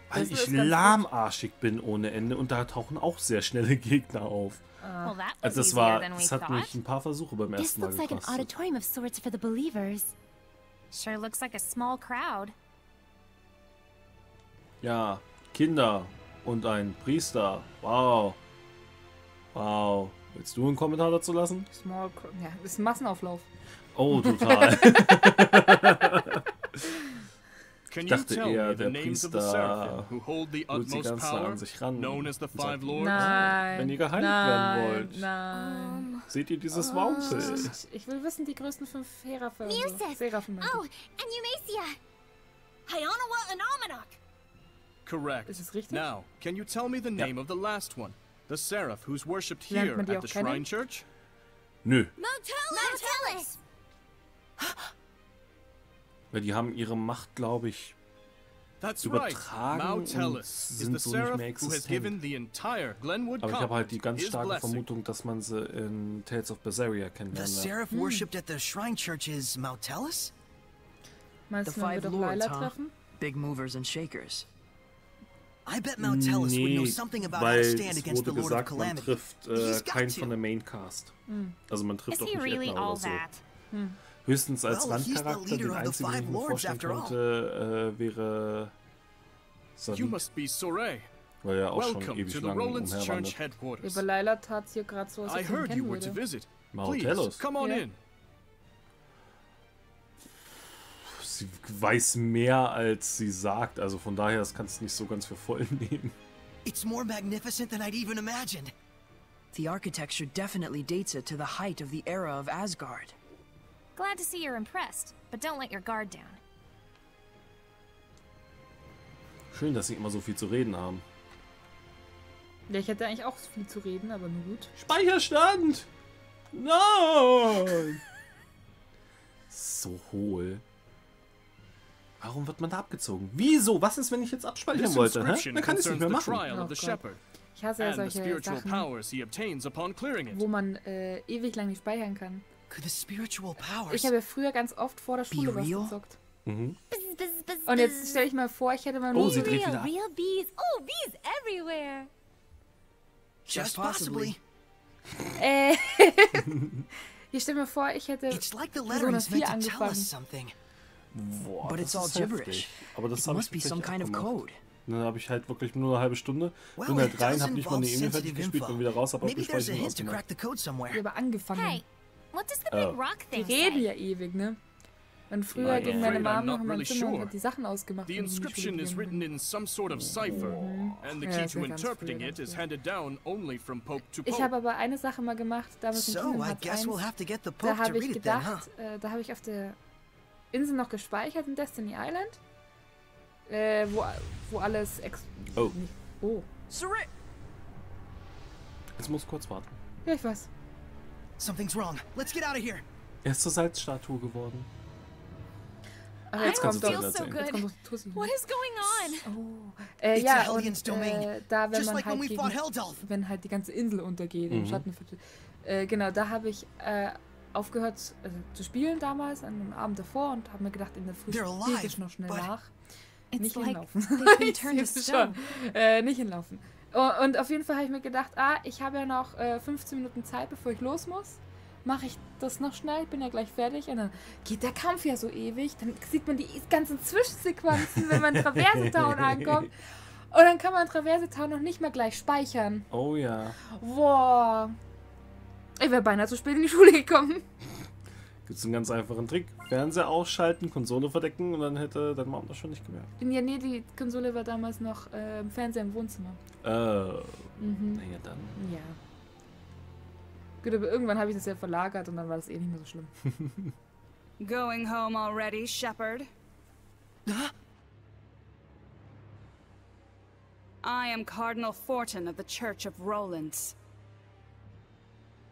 Weil ich lahmarschig bin ohne Ende und da tauchen auch sehr schnelle Gegner auf. Also das hat mich ein paar Versuche beim ersten Mal gekostet. Auditorium of sorts for the believers. Sure looks like a small crowd. Ja, Kinder und ein Priester. Wow. Wow. Willst du einen Kommentar dazu lassen? Small crowd. Ja, das ist ein Massenauflauf. Oh, total. Ich dachte eher, der Priester holt die ganzen an sich ran. Nein. Wenn ihr geheilt werden wollt. Nein. Seht ihr dieses Waupel? Ich will wissen, die größten 5 Seraphim. Oh, and Eumacia. Hyanawa and Almanac. Correct. Ist es richtig? Now, can you tell me the name of the last one? The seraph who's worshipped here at the Shrine Church? Nö. Motelis. Weil die haben ihre Macht, glaube ich, übertragen und sind so nicht mehr existent. Aber ich habe halt die ganz starke Vermutung, dass man sie in Tales of Zestiria kennenlernen wird. The seraph worshipped at the Shrine Church is Motelis? Meinst du, man wird auch Lila treffen? Big movers and shakers. I bet Motelis would know something about how to stand against the Lord of Calamity. Man trifft keinen von der Maincast. Also man trifft auch nicht Edna oder so. Höchstens als Randcharakter, den einzigen, den ich mir vorstellen könnte, wäre Sorey. Weil er auch schon ewig lang umherwandert. Aber Lila tat hier gerade so, als ob ich ihn kennen würde. Mahotelos. Sie weiß mehr, als sie sagt, also von daher, das kannst du nicht so ganz für voll nehmen. It's more magnificent than I'd even imagined. The architecture definitely dates it to the height of the era of Asgard. Glad to see you're impressed, but don't let your guard down. Schön, dass sie immer so viel zu reden haben. Ja, ich hätte eigentlich auch viel zu reden, aber nur gut. Speicherstand! Nein! So hohl. Warum wird man da abgezogen? Wieso? Was ist, wenn ich jetzt abspeichern wollte? Hä? Dann kann ich es nicht mehr machen. Oh ich hasse ja solche Sachen, wo man ewig lang nicht speichern kann. Ich habe ja früher ganz oft vor der Schule was gezockt. Und jetzt stelle ich mal vor, ich hätte mal nur... Oh, sie dreht wieder ab. Real bees. Oh, bees everywhere. Just possibly. Ich stelle mir vor, ich hätte Persona 4 angefangen. Boah, das ist heftig. Aber das habe ich tatsächlich gemacht. Dann habe ich halt wirklich nur eine halbe Stunde. Bin halt rein, habe nicht mal eine E-Mail fertig gespielt, bin wieder raus, habe abgespeichert und ausgemacht. Ich habe angefangen. Hey, what does the big rock Die thing reden say? ja ewig, ne? Und früher ging meine Mama noch in mein Zimmer und hat die Sachen ausgemacht. The inscription is written in some sort of cipher, and the key to interpreting it is handed down only from pope to pope. Ich habe aber eine Sache mal gemacht, damals in Kingdom Hearts 1. Da habe ich gedacht, da habe ich auf der Insel noch gespeichert in Destiny Island, wo alles Jetzt muss kurz warten. Ja, ich weiß. Something's wrong. Let's get out of here. Er ist zur Salzstatue geworden. Aber jetzt kommt doch so good. Tussi. What is going on? Ja, und da, wenn halt die ganze Insel untergeht, im Schattenviertel. Genau, da habe ich aufgehört zu spielen damals, an dem Abend davor, und habe mir gedacht, in der Früh spiele ich noch schnell nach. Nicht hinlaufen. Nicht hinlaufen. Und auf jeden Fall habe ich mir gedacht, ich habe ja noch 15 Minuten Zeit, bevor ich los muss. Mache ich das noch schnell, ich bin ja gleich fertig, und dann geht der Kampf ja so ewig. Dann sieht man die ganzen Zwischensequenzen, wenn man in Traverse Town ankommt. Und dann kann man in Traverse Town noch nicht mal gleich speichern. Oh ja. Boah. Ich wäre beinahe zu spät in die Schule gekommen. Gibt es einen ganz einfachen Trick. Fernseher ausschalten, Konsole verdecken, und dann hätte deine Mom das schon nicht gemerkt. Ja, nee, die Konsole war damals noch im Fernseher im Wohnzimmer. Naja, dann. Ja. Gut, aber irgendwann habe ich das ja verlagert und dann war das eh nicht mehr so schlimm. Going home already, shepherd? I am Cardinal Fortin of the Church of Rollins.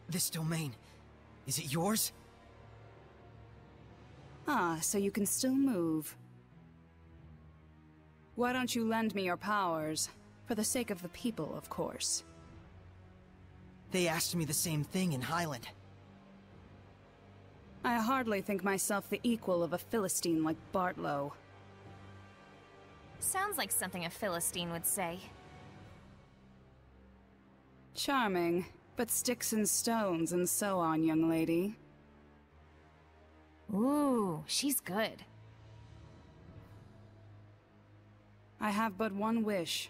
This domain, is it yours? Ah, so you can still move. Why don't you lend me your powers? For the sake of the people, of course. They asked me the same thing in Highland. I hardly think myself the equal of a Philistine like Bartlow. Sounds like something a Philistine would say. Charming, but sticks and stones and so on, young lady. Ooh, she's good. I have but one wish.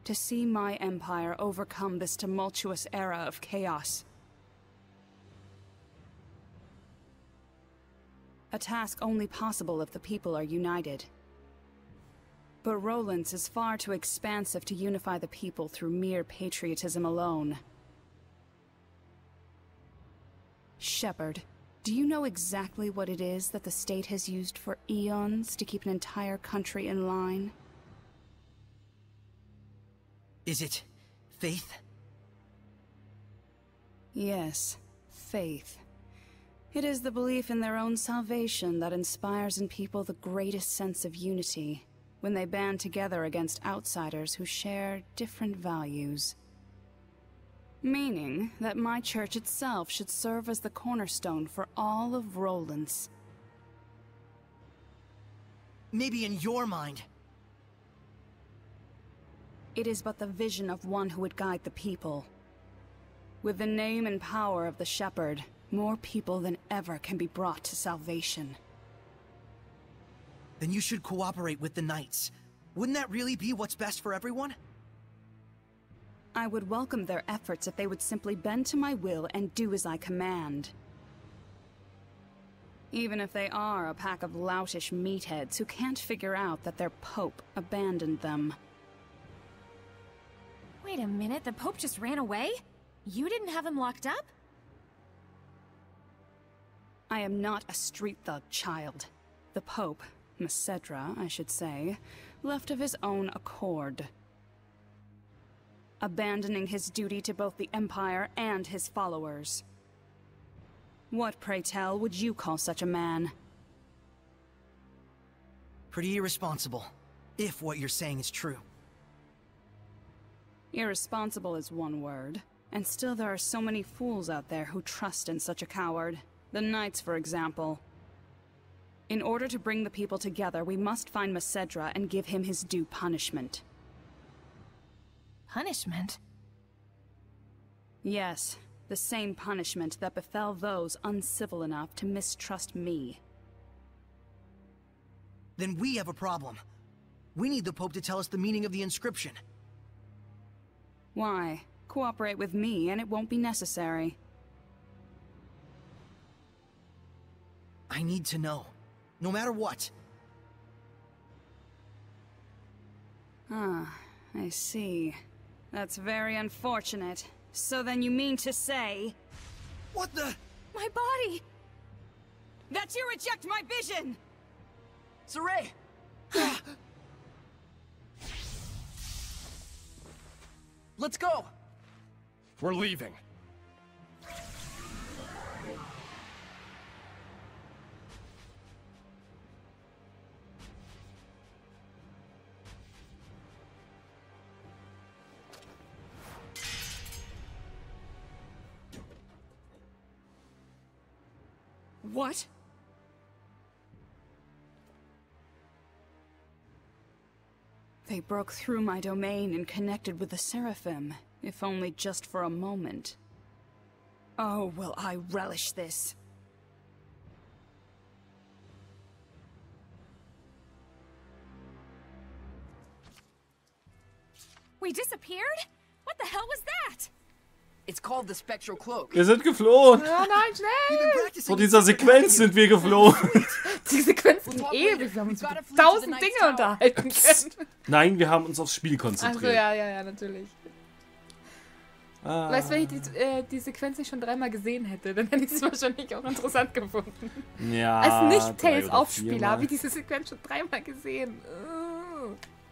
To see my empire overcome this tumultuous era of chaos. A task only possible if the people are united. But Roland's is far too expansive to unify the people through mere patriotism alone. Shepherd, do you know exactly what it is that the state has used for eons to keep an entire country in line? Is it faith? Yes, faith. It is the belief in their own salvation that inspires in people the greatest sense of unity when they band together against outsiders who share different values. Meaning that my church itself should serve as the cornerstone for all of Roland's. Maybe in your mind. It is but the vision of one who would guide the people. With the name and power of the Shepherd, more people than ever can be brought to salvation. Then you should cooperate with the Knights. Wouldn't that really be what's best for everyone? I would welcome their efforts if they would simply bend to my will and do as I command. Even if they are a pack of loutish meatheads who can't figure out that their Pope abandoned them. Wait a minute, the Pope just ran away? You didn't have him locked up? I am not a street thug, child. The Pope, Macedra, I should say, left of his own accord. Abandoning his duty to both the Empire and his followers. What, pray tell, would you call such a man? Pretty irresponsible, if what you're saying is true. Irresponsible is one word, and still there are so many fools out there who trust in such a coward. The Knights, for example. In order to bring the people together, we must find Macedra and give him his due punishment. Punishment? Yes, the same punishment that befell those uncivil enough to mistrust me. Then we have a problem. We need the Pope to tell us the meaning of the inscription. Why? Cooperate with me and it won't be necessary. I need to know. No matter what. Ah, I see. That's very unfortunate. So then you mean to say... What the... My body! that you reject my vision! Sorey! Let's go! We're leaving. What? They broke through my domain and connected with the Seraphim, if only just for a moment. Oh, will I relish this. We disappeared? What the hell was that? It's called the spectral cloak. Wir sind geflohen. Oh nein, schnell! Vor dieser Sequenz sind wir geflohen. Die Sequenz ging ewig. Wir haben uns über 1000 Dinge unterhalten können. Nein, wir haben uns aufs Spiel Achso, konzentriert. ja, natürlich. Weißt du, wenn ich die Sequenz nicht schon 3-mal gesehen hätte, dann hätte ich es wahrscheinlich auch interessant gefunden. Ja. Als Nicht-Tales-Aufspieler 4-mal. habe ich diese Sequenz schon 3-mal gesehen.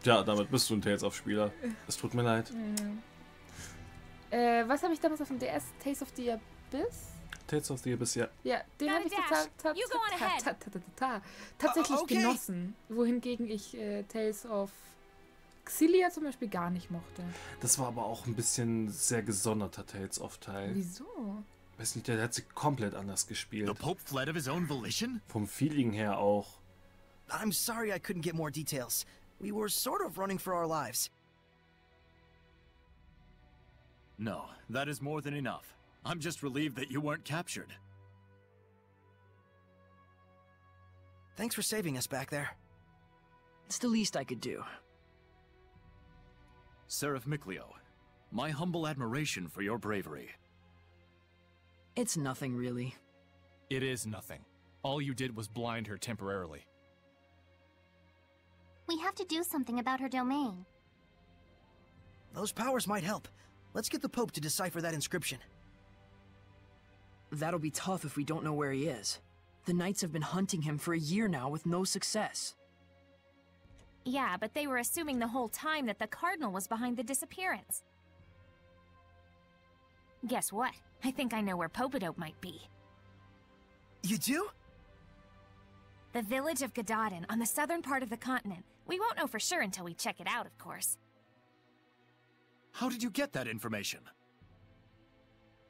Ja, damit bist du ein Tales-Aufspieler. Es tut mir leid. Was habe ich damals auf dem DS? Tales of the Abyss? Tales of the Abyss, ja. Ja, den habe ich tatsächlich genossen. Wohingegen ich Tales of Xillia zum Beispiel gar nicht mochte. Das war aber auch ein bisschen sehr gesonderter Tales-of-Teil. Wieso? Weiß nicht, der hat sie komplett anders gespielt. The Pope fled of his own volition? Vom Feeling her auch. I'm sorry I couldn't get more details. We were sort of running for our lives. No, that is more than enough. I'm just relieved that you weren't captured. Thanks for saving us back there. It's the least I could do. Seraphim, my humble admiration for your bravery. It's nothing, really. It is nothing. All you did was blind her temporarily. We have to do something about her domain. Those powers might help. Let's get the Pope to decipher that inscription. That'll be tough if we don't know where he is. The Knights have been hunting him for a year now with no success. Yeah, but they were assuming the whole time that the Cardinal was behind the disappearance. Guess what? I think I know where Popadope might be. You do? The village of Gododin, on the southern part of the continent. We won't know for sure until we check it out, of course. How did you get that information?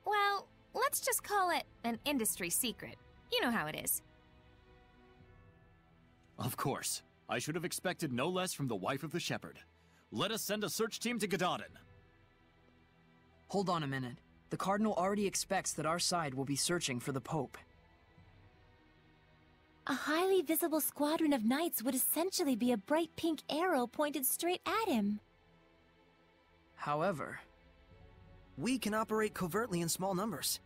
Well, let's just call it an industry secret. You know how it is. Of course. I should have expected no less from the wife of the shepherd. Let us send a search team to Gododin. Hold on a minute. The Cardinal already expects that our side will be searching for the Pope. A highly visible squadron of knights would essentially be a bright pink arrow pointed straight at him. However, we can operate covertly in small numbers.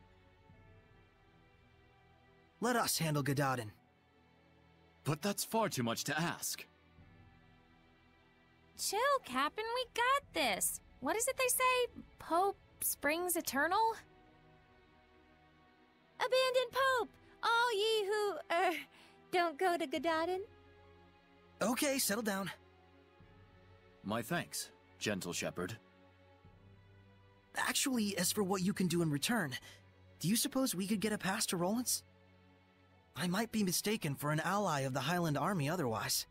Let us handle Gododin. But that's far too much to ask. Chill, Captain, we got this. What is it they say? Pope springs eternal? Abandon Pope! All ye who, don't go to Gododin. Okay, settle down. My thanks, gentle shepherd. Actually, as for what you can do in return, do you suppose we could get a pass to Rollins? I might be mistaken for an ally of the Highland Army otherwise.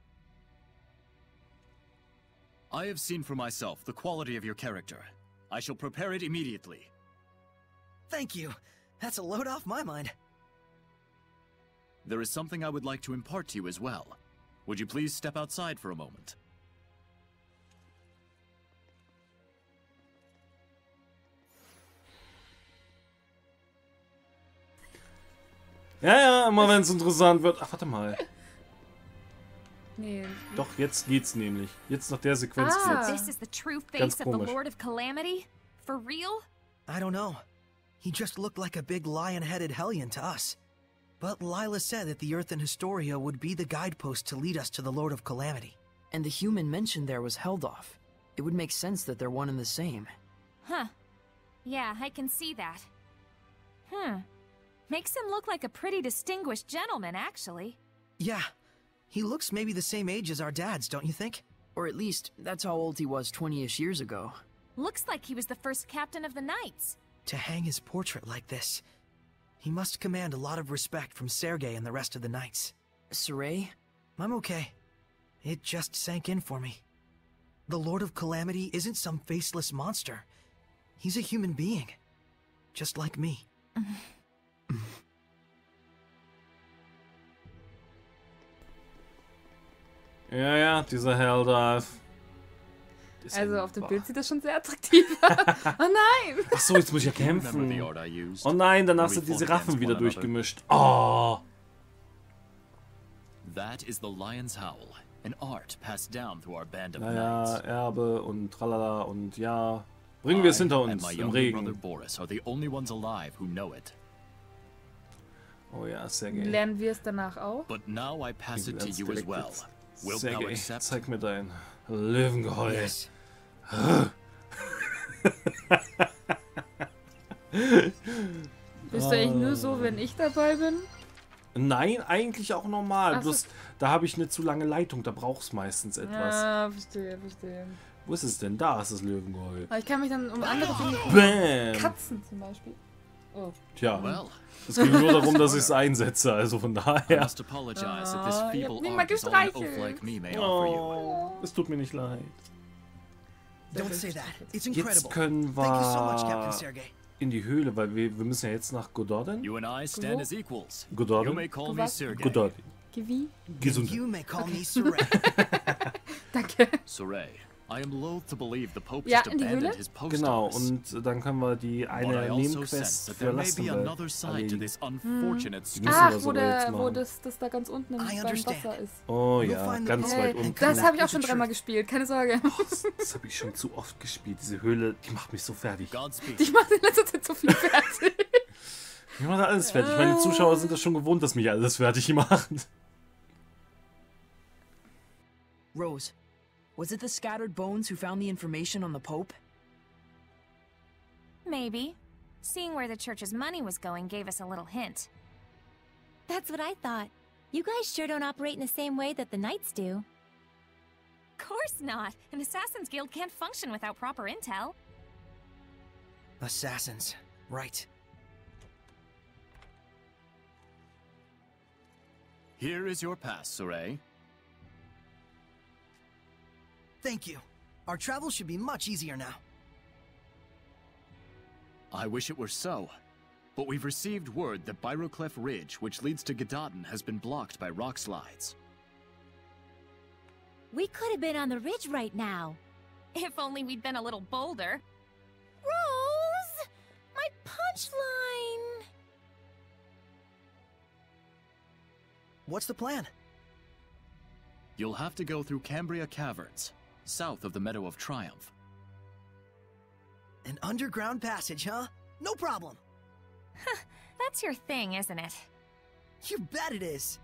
I have seen for myself the quality of your character. I shall prepare it immediately. Thank you. That's a load off my mind. There is something I would like to impart to you as well. Would you please step outside for a moment? Ja, immer wenn es interessant wird. Ach, warte mal. Nee. Doch, jetzt geht's nämlich. Jetzt nach der Sequenz geht's. This is the true face of the Lord of Calamity? For real? I don't know. He just looked like a big lion-headed hellion to us. But Lila said that the Earthen Historia would be the guidepost to lead us to the Lord of Calamity. And the human mentioned there was held off. It would make sense that they're one and the same. Huh. Yeah, I can see that. Makes him look like a pretty distinguished gentleman, actually. Yeah. He looks maybe the same age as our dads, don't you think? Or at least, that's how old he was 20-ish years ago. Looks like he was the first captain of the Knights. To hang his portrait like this, he must command a lot of respect from Sergei and the rest of the Knights. Sorey? I'm okay. It just sank in for me. The Lord of Calamity isn't some faceless monster. He's a human being. Just like me. Ja, dieser Helldive. Also auf dem Bild sieht das schon sehr attraktiv aus. Oh nein! Achso, jetzt muss ich ja kämpfen. Oh nein, dann hast du die Seraphim wieder durchgemischt. Oh! That is the lion's howl, an art passed down through our band of naja, Erbe und tralala und ja. Bringen wir es hinter uns im Regen. Boris are the only ones alive who know it. Oh ja, Sergei. Lernen wir es danach auch? But now I pass it to you as well. Sergei, zeig mir dein Löwengeheul. Yes. Bist du eigentlich nur so, wenn ich dabei bin? Nein, eigentlich auch normal. Ach, Bloß, da habe ich eine zu lange Leitung, da brauchst du meistens etwas. Ah, verstehe, verstehe. Wo ist es denn? Da ist das Löwengeheul. Aber ich kann mich dann um andere Dinge kümmern. Katzen zum Beispiel. Oh. Tja, es ging nur darum, dass ich es einsetze, also von daher. Ich hab nicht mal gestreichelt. Oh, es tut mir nicht leid. Jetzt können wir in die Höhle, weil wir müssen ja jetzt nach Gododin. You and I stand as equals. Gododin. You may call me Sergei. Gododin. Gewie? Gesund. You may call me Sorey. Danke. Sorey, I am loath to believe the Pope Ja, just in die abandoned Höhle? his post Genau, office. und dann können wir die But I eine also sense Nebenquest that für there may be Lastenwelt another side to erledigen. this unfortunate Müssen story. Ach, wir wo, sogar jetzt wo machen. das da ganz unten beim understand. Wasser ist. Oh We'll ja, find the ganz Pope weit and unten. Das habe ich auch Connect schon with the dreimal truth. gespielt, keine Sorge. Oh, das habe ich schon zu oft gespielt. Diese Höhle, die macht mich so fertig. Godspeed. Ich mache in letzter Zeit so viel fertig. Ich mache alles fertig. Meine Zuschauer sind das schon gewohnt, dass mich alles fertig macht. Rose, was it the scattered bones who found the information on the Pope? Maybe. Seeing where the church's money was going gave us a little hint. That's what I thought. You guys sure don't operate in the same way that the knights do. Course not. An assassin's guild can't function without proper intel. Assassins. Right. Here is your pass, Sorey. Thank you. Our travel should be much easier now. I wish it were so. But we've received word that Bambooclaw Ridge, which leads to Gadadin, has been blocked by rock slides. We could have been on the ridge right now. If only we'd been a little bolder. Rose! My punchline! What's the plan? You'll have to go through Cambria Caverns, south of the Meadow of Triumph. An underground passage, huh? No problem. That's your thing, isn't it? You bet it is.